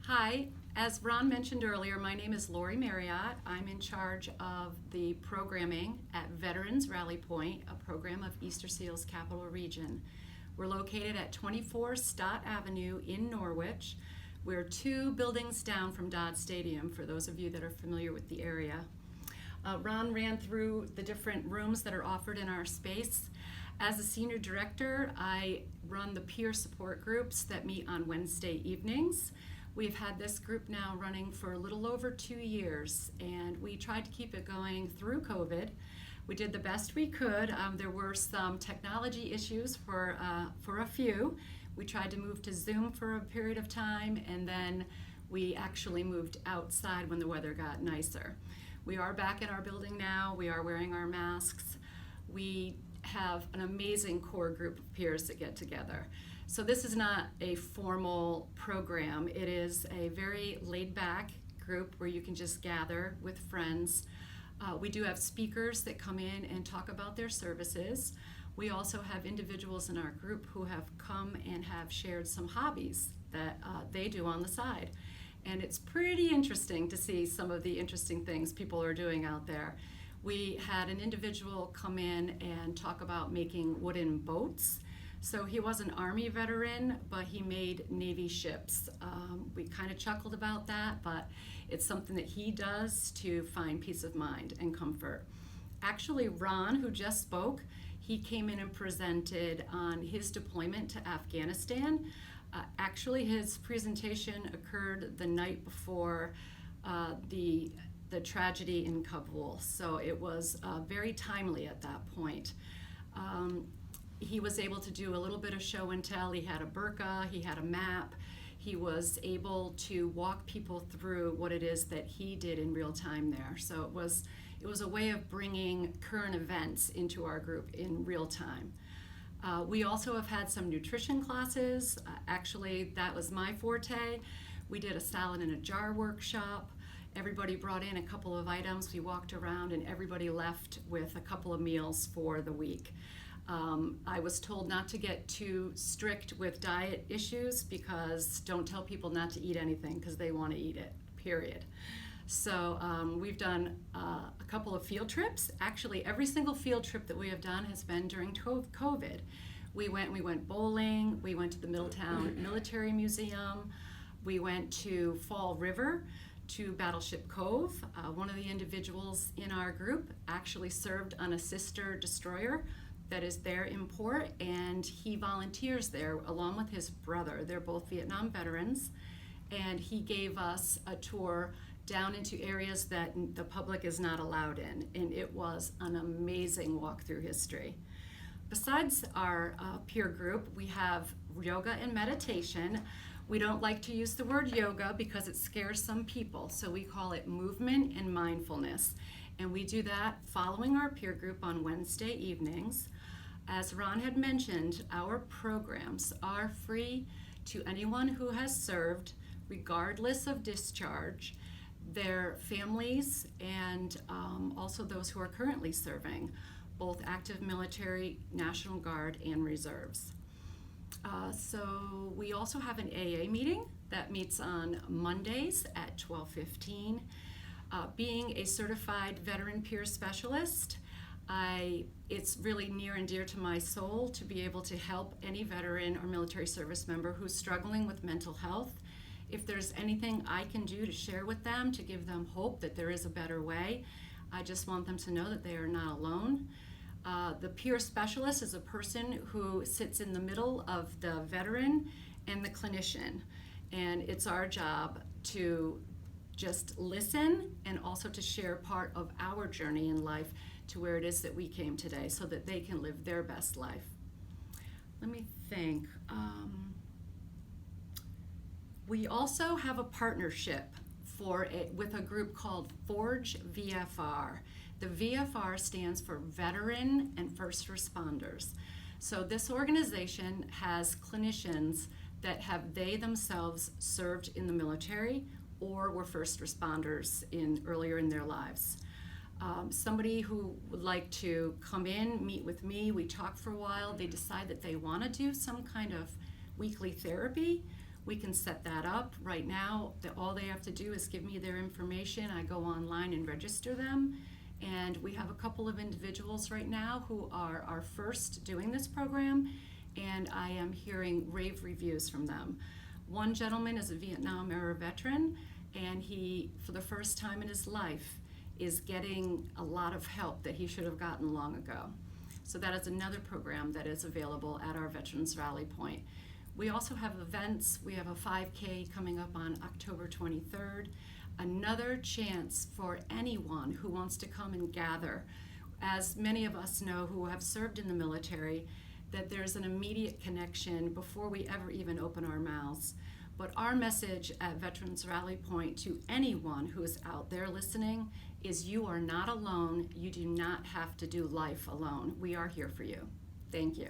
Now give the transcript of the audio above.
Hi, as Ron mentioned earlier, my name is Lori Marriott. I'm in charge of the programming at Veterans Rally Point, a program of Easterseals Capital Region. We're located at 24 Stott Avenue in Norwich. We're 2 buildings down from Dodd Stadium, for those of you that are familiar with the area. Ron ran through the different rooms that are offered in our space. As a senior director, I run the peer support groups that meet on Wednesday evenings. We've had this group now running for a little over 2 years, and we tried to keep it going through COVID. We did the best we could. There were some technology issues for a few. We tried to move to Zoom for a period of time, and then we actually moved outside when the weather got nicer. We are back in our building now. We are wearing our masks. We have an amazing core group of peers that get together. So this is not a formal program. It is a very laid-back group where you can just gather with friends. We do have speakers that come in and talk about their services. We also have individuals in our group who have come and have shared some hobbies that they do on the side. And it's pretty interesting to see some of the interesting things people are doing out there. We had an individual come in and talk about making wooden boats. So he was an Army veteran, but he made Navy ships. We kind of chuckled about that, but it's something that he does to find peace of mind and comfort. Actually, Ron, who just spoke, he came in and presented on his deployment to Afghanistan. Actually, his presentation occurred the night before the tragedy in Kabul, so it was very timely at that point. He was able to do a little bit of show and tell. He had a burqa, he had a map. He was able to walk people through what it is that he did in real time there. So it was a way of bringing current events into our group in real time. We also have had some nutrition classes. Actually, that was my forte. We did a salad in a jar workshop. Everybody brought in a couple of items. We walked around and everybody left with a couple of meals for the week. I was told not to get too strict with diet issues because don't tell people not to eat anything because they want to eat it, period. So we've done a couple of field trips. Actually, every single field trip that we have done has been during COVID. We went bowling, we went to the Middletown Military Museum, we went to Fall River, to Battleship Cove. One of the individuals in our group actually served on a sister destroyer that is there in port, and he volunteers there along with his brother. They're both Vietnam veterans, and he gave us a tour down into areas that the public is not allowed in, and it was an amazing walk through history. Besides our peer group, we have yoga and meditation. We don't like to use the word yoga because it scares some people, so we call it movement and mindfulness. And we do that following our peer group on Wednesday evenings. As Ron had mentioned, our programs are free to anyone who has served, regardless of discharge, their families, and also those who are currently serving, both active military, National Guard, and reserves. So we also have an AA meeting that meets on Mondays at 12:15. Being a certified veteran peer specialist, it's really near and dear to my soul to be able to help any veteran or military service member who's struggling with mental health. If there's anything I can do to share with them to give them hope that there is a better way, I just want them to know that they are not alone. The peer specialist is a person who sits in the middle of the veteran and the clinician, and it's our job to just listen and also to share part of our journey in life to where it is that we came today so that they can live their best life. Let me think. We also have a partnership with a group called Forge VFR. The VFR stands for Veteran and First Responders. So this organization has clinicians that have they themselves served in the military or were first responders earlier in their lives. Somebody who would like to come in, meet with me, we talk for a while, they decide that they want to do some kind of weekly therapy, We can set that up right now. All they have to do is give me their information. I go online and register them. And we have a couple of individuals right now who are our first doing this program, and I am hearing rave reviews from them. One gentleman is a Vietnam era veteran, and he, for the first time in his life, is getting a lot of help that he should have gotten long ago. So that is another program that is available at our Veterans Rally Point. We also have events. We have a 5K coming up on October 23rd. Another chance for anyone who wants to come and gather. As many of us know who have served in the military, that there's an immediate connection before we ever even open our mouths. But our message at Veterans Rally Point to anyone who is out there listening is you are not alone. You do not have to do life alone. We are here for you. Thank you.